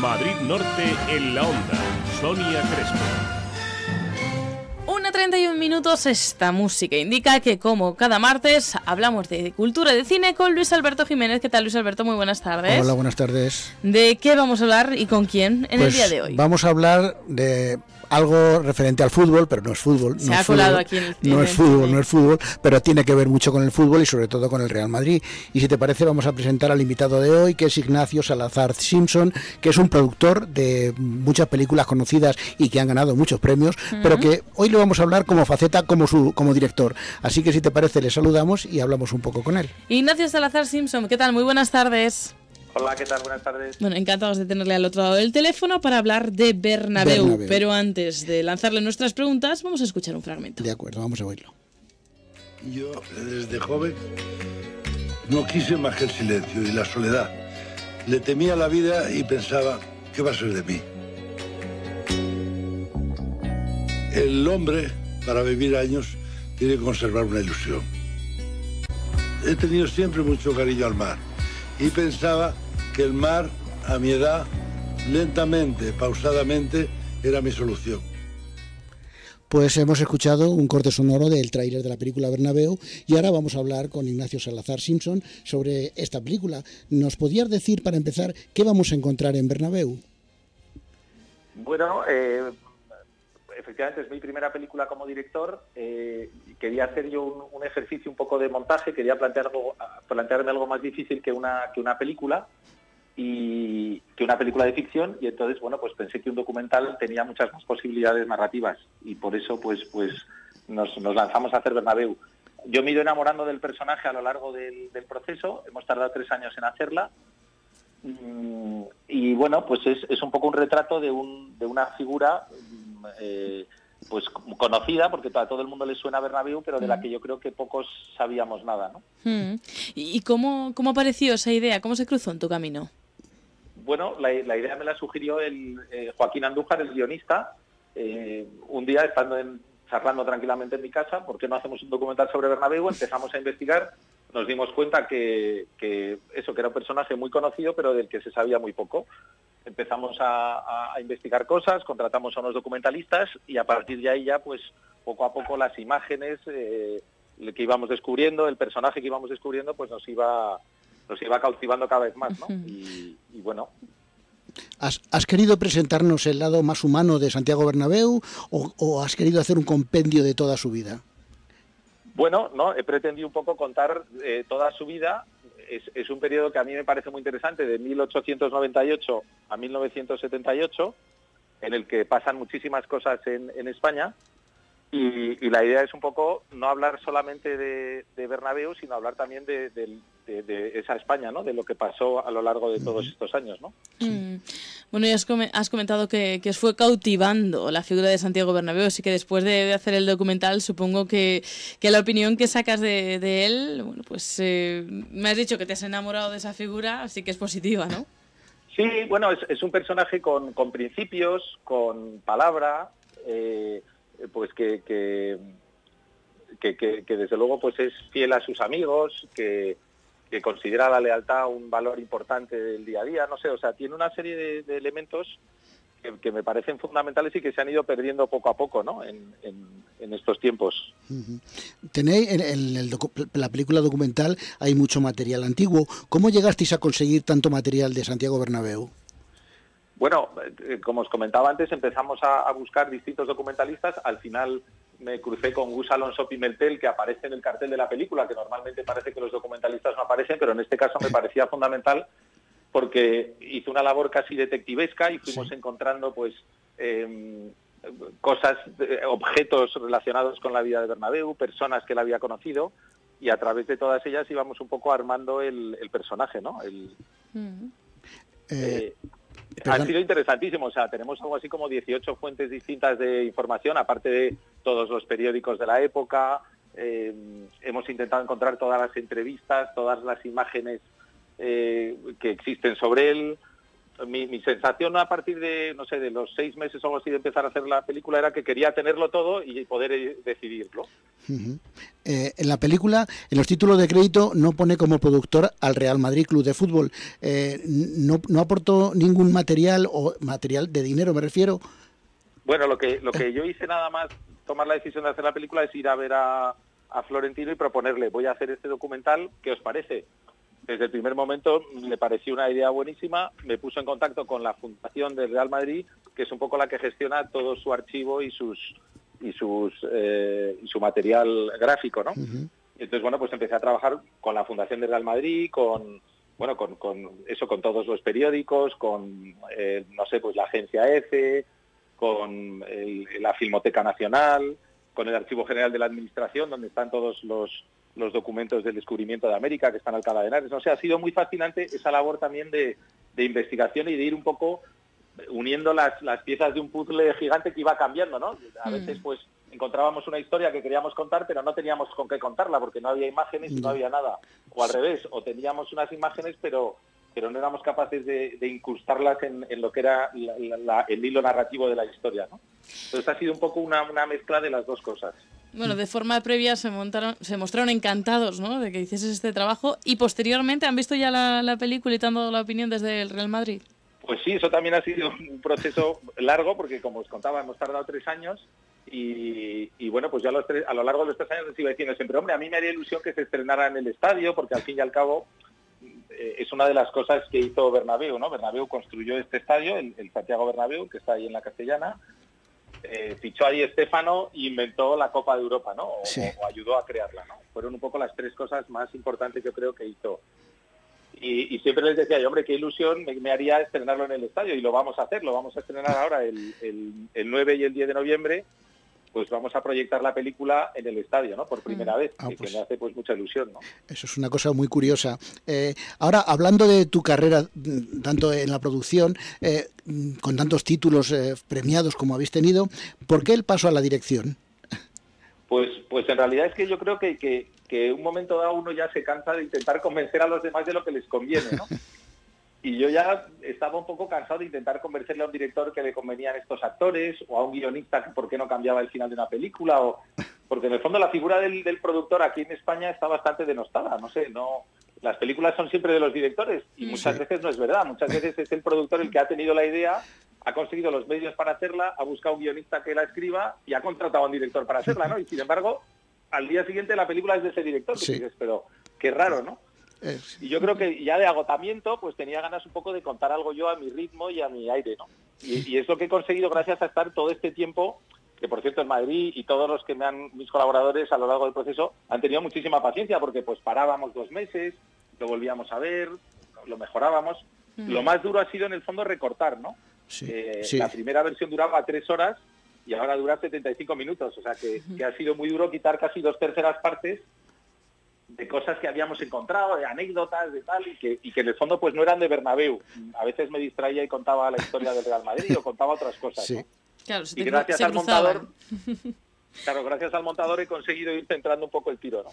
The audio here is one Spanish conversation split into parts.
Madrid Norte en la Onda. Sonia Crespo. 1:31. Esta música indica que, como cada martes, hablamos de cultura y de cine con Luis Alberto Jiménez. ¿Qué tal, Luis Alberto? Muy buenas tardes. Hola, buenas tardes. ¿De qué vamos a hablar y con quién en el día de hoy? Vamos a hablar de algo referente al fútbol, pero no es fútbol. Se ha colado aquí en el cine. No es fútbol, pero tiene que ver mucho con el fútbol y sobre todo con el Real Madrid. Y si te parece, vamos a presentar al invitado de hoy, que es Ignacio Salazar Simpson, que es un productor de muchas películas conocidas y que han ganado muchos premios, pero que hoy le vamos a hablar como faceta como director. Así que si te parece, le saludamos y hablamos un poco con él. Ignacio Salazar Simpson, ¿qué tal? Muy buenas tardes. Hola, ¿qué tal? Buenas tardes. Bueno, encantados de tenerle al otro lado del teléfono para hablar de Bernabéu. Pero antes de lanzarle nuestras preguntas, vamos a escuchar un fragmento. De acuerdo, vamos a oírlo. Yo, desde joven, no quise más que el silencio y la soledad. Le temía la vida y pensaba, ¿qué va a ser de mí? El hombre, para vivir años, tiene que conservar una ilusión. He tenido siempre mucho cariño al mar y pensaba que el mar, a mi edad, lentamente, pausadamente, era mi solución. Pues hemos escuchado un corte sonoro del tráiler de la película Bernabéu y ahora vamos a hablar con Ignacio Salazar Simpson sobre esta película. ¿Nos podías decir, para empezar, qué vamos a encontrar en Bernabéu? Bueno, efectivamente es mi primera película como director. Quería hacer yo un ejercicio un poco de montaje, quería plantearme algo más difícil que una película y que una película de ficción, y entonces bueno, pues pensé que un documental tenía muchas más posibilidades narrativas y por eso pues nos lanzamos a hacer Bernabéu. Yo me he ido enamorando del personaje a lo largo del proceso, hemos tardado 3 años en hacerla. Y bueno, pues es un poco un retrato de una figura pues conocida, porque a todo el mundo le suena Bernabéu, pero de la que yo creo que pocos sabíamos nada, ¿no? ¿Y cómo apareció esa idea? ¿Cómo se cruzó en tu camino? Bueno, la idea me la sugirió Joaquín Andújar, el guionista. Un día, charlando tranquilamente en mi casa, ¿por qué no hacemos un documental sobre Bernabéu? Empezamos a investigar, nos dimos cuenta que era un personaje muy conocido, pero del que se sabía muy poco. Empezamos a investigar cosas, contratamos a unos documentalistas y a partir de ahí ya, pues, poco a poco las imágenes que íbamos descubriendo, el personaje que íbamos descubriendo, pues nos iba cautivando cada vez más, ¿no? Y bueno. ¿Has querido presentarnos el lado más humano de Santiago Bernabéu o has querido hacer un compendio de toda su vida? Bueno, no, he pretendido un poco contar toda su vida. Es un periodo que a mí me parece muy interesante, de 1898 a 1978, en el que pasan muchísimas cosas en España, y la idea es un poco no hablar solamente de Bernabéu, sino hablar también de esa España, ¿no? De lo que pasó a lo largo de todos estos años, ¿no? Bueno, ya has comentado que os fue cautivando la figura de Santiago Bernabéu, así que después de hacer el documental, supongo que la opinión que sacas de él, bueno, pues me has dicho que te has enamorado de esa figura, así que es positiva, ¿no? Sí, bueno, es un personaje con principios, con palabra, pues que desde luego pues es fiel a sus amigos, que considera la lealtad un valor importante del día a día, no sé, o sea, tiene una serie de elementos que me parecen fundamentales y que se han ido perdiendo poco a poco, ¿no? En estos tiempos. Tenéis en la película documental hay mucho material antiguo. ¿Cómo llegasteis a conseguir tanto material de Santiago Bernabéu? Bueno, como os comentaba antes, empezamos a buscar distintos documentalistas. Al final me crucé con Gus Alonso Pimentel, que aparece en el cartel de la película, que normalmente parece que los documentalistas no aparecen, pero en este caso me parecía fundamental porque hizo una labor casi detectivesca y fuimos encontrando pues cosas, objetos relacionados con la vida de Bernabéu, personas que él había conocido, y a través de todas ellas íbamos un poco armando el personaje, ¿no? Ha sido interesantísimo, o sea, tenemos algo así como 18 fuentes distintas de información, aparte de todos los periódicos de la época. Hemos intentado encontrar todas las entrevistas, todas las imágenes que existen sobre él, mi sensación a partir de, no sé, de los 6 meses o algo así de empezar a hacer la película era que quería tenerlo todo y poder decidirlo. En la película, en los títulos de crédito, no pone como productor al Real Madrid Club de Fútbol. No aportó ningún material, o material de dinero me refiero. Bueno, lo que yo hice nada más tomar la decisión de hacer la película es ir a ver a Florentino y proponerle, voy a hacer este documental, ¿qué os parece? Desde el primer momento le pareció una idea buenísima, me puso en contacto con la Fundación del Real Madrid, que es un poco la que gestiona todo su archivo y su material gráfico, ¿no? Uh-huh. Entonces, bueno, pues empecé a trabajar con la Fundación del Real Madrid, con todos los periódicos, con, no sé, pues la agencia EFE, con la Filmoteca Nacional, con el Archivo General de la Administración, donde están todos los documentos del descubrimiento de América, que están en Alcalá de Henares. O sea, ha sido muy fascinante esa labor también de investigación y de ir un poco uniendo las piezas de un puzzle gigante que iba cambiando, ¿no? A veces, pues, encontrábamos una historia que queríamos contar, pero no teníamos con qué contarla, porque no había imágenes y no había nada. O al revés, o teníamos unas imágenes, pero no éramos capaces de incrustarlas en lo que era el hilo narrativo de la historia, ¿no? Entonces ha sido un poco una mezcla de las dos cosas. Bueno, de forma previa se mostraron encantados, ¿no?, de que hicieses este trabajo, y posteriormente han visto ya la película y te han dado la opinión desde el Real Madrid. Pues sí, eso también ha sido un proceso largo, porque como os contaba, hemos tardado 3 años y bueno, pues ya a lo largo de los 3 años les iba diciendo siempre, hombre, a mí me haría ilusión que se estrenara en el estadio, porque al fin y al cabo es una de las cosas que hizo Bernabéu, ¿no? Bernabéu construyó este estadio, el Santiago Bernabéu, que está ahí en la Castellana, fichó a Di Stéfano e inventó la Copa de Europa, ¿no? O ayudó a crearla, ¿no? Fueron un poco las 3 cosas más importantes, yo creo, que hizo. Y siempre les decía, hombre, qué ilusión me haría estrenarlo en el estadio, y lo vamos a hacer, lo vamos a estrenar ahora el 9 y el 10 de noviembre, pues vamos a proyectar la película en el estadio, ¿no? Por primera vez, que me hace pues mucha ilusión, ¿no? Eso es una cosa muy curiosa. Ahora, hablando de tu carrera, tanto en la producción, con tantos títulos premiados como habéis tenido, ¿por qué el paso a la dirección? Pues en realidad es que yo creo que un momento dado uno ya se cansa de intentar convencer a los demás de lo que les conviene, ¿no? Y yo ya estaba un poco cansado de intentar convencerle a un director que le convenían estos actores, o a un guionista que por qué no cambiaba el final de una película, porque en el fondo la figura del productor aquí en España está bastante denostada, no sé, las películas son siempre de los directores, y muchas veces no es verdad, muchas veces es el productor el que ha tenido la idea, ha conseguido los medios para hacerla, ha buscado un guionista que la escriba y ha contratado a un director para hacerla, ¿no? Y sin embargo, al día siguiente la película es de ese director, que dices, pero qué raro, ¿no? Y yo creo que ya de agotamiento, pues tenía ganas un poco de contar algo yo a mi ritmo y a mi aire, ¿no? Y es lo que he conseguido gracias a estar todo este tiempo, que por cierto en Madrid, y todos los que mis colaboradores a lo largo del proceso han tenido muchísima paciencia, porque pues parábamos 2 meses, lo volvíamos a ver, lo mejorábamos. Lo más duro ha sido en el fondo recortar, ¿no? La primera versión duraba 3 horas y ahora dura 75 minutos, o sea que ha sido muy duro quitar casi 2/3 partes de cosas que habíamos encontrado, de anécdotas, de tal, y que en el fondo pues no eran de Bernabéu. A veces me distraía y contaba la historia del Real Madrid o contaba otras cosas, ¿no? Claro, y gracias al montador, gracias al montador he conseguido ir centrando un poco el tiro, ¿no?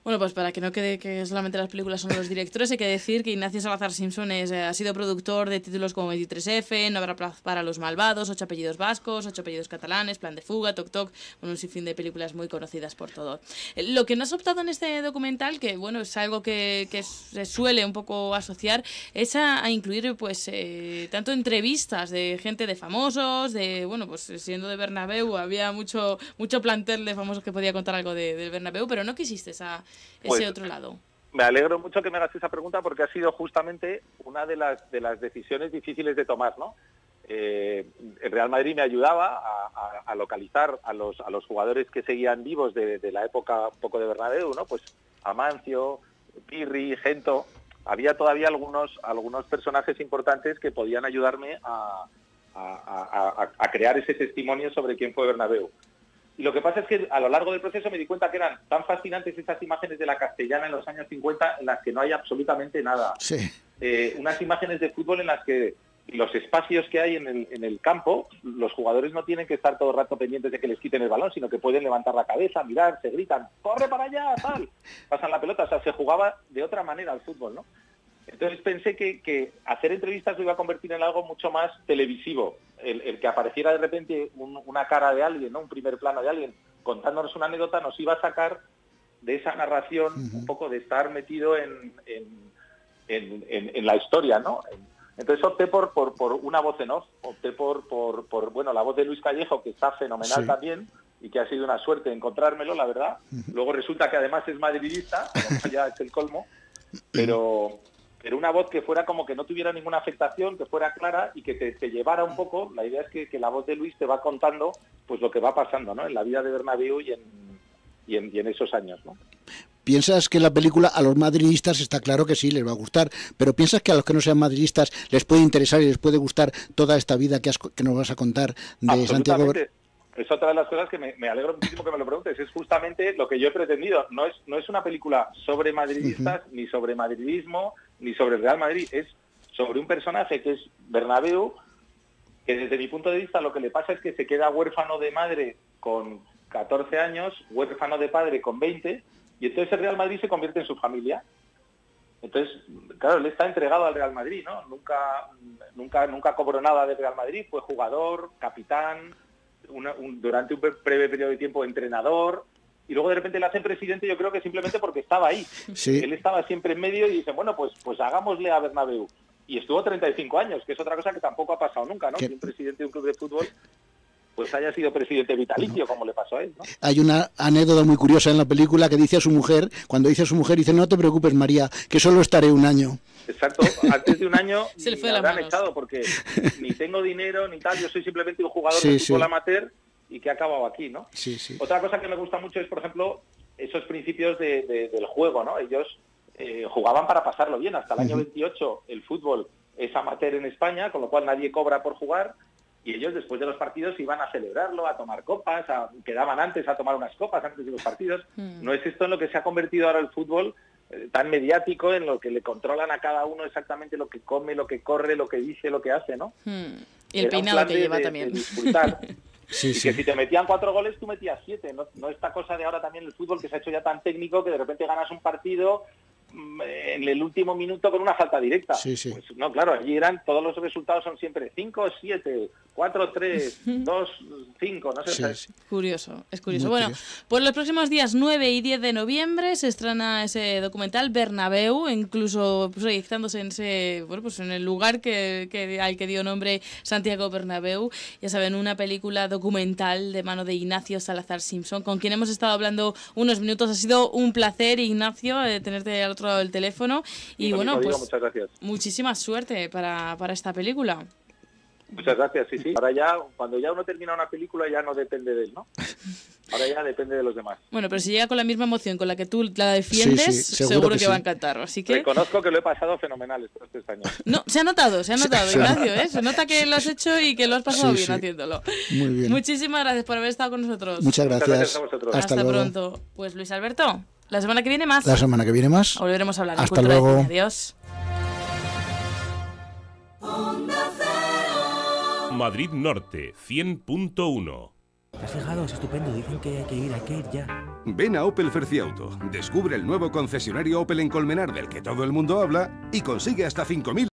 Bueno, pues para que no quede que solamente las películas son de los directores, hay que decir que Ignacio Salazar Simpson ha sido productor de títulos como 23F, No habrá plaza para los malvados, 8 apellidos vascos, 8 apellidos catalanes, Plan de fuga, Toc Toc, un sinfín de películas muy conocidas por todo. Lo que no has optado en este documental, que bueno, es algo que se suele un poco asociar, es a incluir pues tanto entrevistas de gente de famosos, bueno, pues siendo de Bernabéu había mucho plantel de famosos que podía contar algo del Bernabéu, pero no quisiste ese otro lado. Me alegro mucho que me hagas esa pregunta, porque ha sido justamente una de las decisiones difíciles de tomar, ¿no? El Real Madrid me ayudaba a localizar a los jugadores que seguían vivos de la época un poco de Bernabéu, ¿no? Pues Amancio, Pirri, Gento. Había todavía algunos personajes importantes que podían ayudarme a crear ese testimonio sobre quién fue Bernabéu. Y lo que pasa es que a lo largo del proceso me di cuenta que eran tan fascinantes esas imágenes de la Castellana en los años 50 en las que no hay absolutamente nada. Sí. Unas imágenes de fútbol en las que los espacios que hay en el campo, los jugadores no tienen que estar todo el rato pendientes de que les quiten el balón, sino que pueden levantar la cabeza, mirar, se gritan, ¡corre para allá!, tal. Pasan la pelota, o sea, se jugaba de otra manera al fútbol, ¿no? Entonces pensé que hacer entrevistas lo iba a convertir en algo mucho más televisivo. El que apareciera de repente una cara de alguien, ¿no? Un primer plano de alguien contándonos una anécdota nos iba a sacar de esa narración un poco de estar metido en la historia, ¿no? Entonces opté por una voz en off, opté por bueno, la voz de Luis Callejo, que está fenomenal también, y que ha sido una suerte encontrármelo, la verdad. Luego resulta que además es madridista, ya es el colmo, pero una voz que fuera como que no tuviera ninguna afectación, que fuera clara y que te llevara un poco. La idea es que la voz de Luis te va contando pues lo que va pasando, ¿no? En la vida de Bernabéu y en esos años, ¿no? ¿Piensas que la película a los madridistas está claro que sí, les va a gustar, pero piensas que a los que no sean madridistas les puede interesar y les puede gustar toda esta vida que nos vas a contar de Santiago? Es otra de las cosas que me alegro muchísimo que me lo preguntes. Es justamente lo que yo he pretendido. No es una película sobre madridistas, ni sobre madridismo, ni sobre el Real Madrid. Es sobre un personaje que es Bernabéu, que desde mi punto de vista lo que le pasa es que se queda huérfano de madre con 14 años, huérfano de padre con 20, y entonces el Real Madrid se convierte en su familia. Entonces, claro, él está entregado al Real Madrid, ¿no? Nunca cobró nada del Real Madrid, fue jugador, capitán, durante un breve periodo de tiempo entrenador, y luego de repente le hacen presidente, yo creo que simplemente porque estaba ahí. Sí. Él estaba siempre en medio y dice, bueno, pues hagámosle a Bernabéu. Y estuvo 35 años, que es otra cosa que tampoco ha pasado nunca, ¿no? Que un presidente de un club de fútbol pues haya sido presidente vitalicio, como le pasó a él, ¿no? Hay una anécdota muy curiosa en la película que dice a su mujer, cuando dice a su mujer, dice, no te preocupes, María, que solo estaré un año. Exacto, antes de un año se le fue me habrán echado, porque ni tengo dinero ni tal, yo soy simplemente un jugador de fútbol amateur y que ha acabado aquí, ¿no? Sí, sí. Otra cosa que me gusta mucho es, por ejemplo, esos principios del juego, ¿no? Ellos jugaban para pasarlo bien. Hasta el año 28 el fútbol es amateur en España, con lo cual nadie cobra por jugar, y ellos después de los partidos iban a celebrarlo, a tomar copas, quedaban antes a tomar unas copas antes de los partidos. No es esto en lo que se ha convertido ahora el fútbol, tan mediático, en lo que le controlan a cada uno exactamente lo que come, lo que corre, lo que dice, lo que hace, ¿no? Y el peinado que lleva también. De disfrutar. Sí, y que si te metían 4 goles, tú metías 7. No esta cosa de ahora también el fútbol que se ha hecho ya tan técnico que de repente ganas un partido en el último minuto con una falta directa. Sí, sí. Pues no, claro, allí todos los resultados son siempre 5-7, 4-3, 2-5, no sé. Sí. Curioso, es curioso. Bueno, pues los próximos días 9 y 10 de noviembre se estrena ese documental Bernabéu, incluso proyectándose en ese, bueno, pues en el lugar al que dio nombre Santiago Bernabéu. Ya saben, una película documental de mano de Ignacio Salazar Simpson, con quien hemos estado hablando unos minutos. Ha sido un placer, Ignacio, tenerte al otro lado del teléfono. Y bueno, pues muchas gracias. Muchísima suerte para esta película. Muchas gracias, sí. Ahora ya, cuando ya uno termina una película, ya no depende de él, ¿no? Ahora ya depende de los demás. Bueno, pero si llega con la misma emoción con la que tú la defiendes, seguro que va a encantar. Así que reconozco que lo he pasado fenomenal estos 3 años. No, se ha notado, Ignacio, ¿eh? Se nota que lo has hecho y que lo has pasado bien haciéndolo. Muy bien. Muchísimas gracias por haber estado con nosotros. Muchas gracias a vosotros. Hasta luego. Pronto. Pues Luis Alberto, la semana que viene más. La semana que viene más. Volveremos a hablar. Hasta luego. Adiós. Madrid Norte 100.1. ¿Te has fijado? Es estupendo. Dicen que hay que ir ya. Ven a Opel Ferciauto, descubre el nuevo concesionario Opel en Colmenar del que todo el mundo habla y consigue hasta 5.000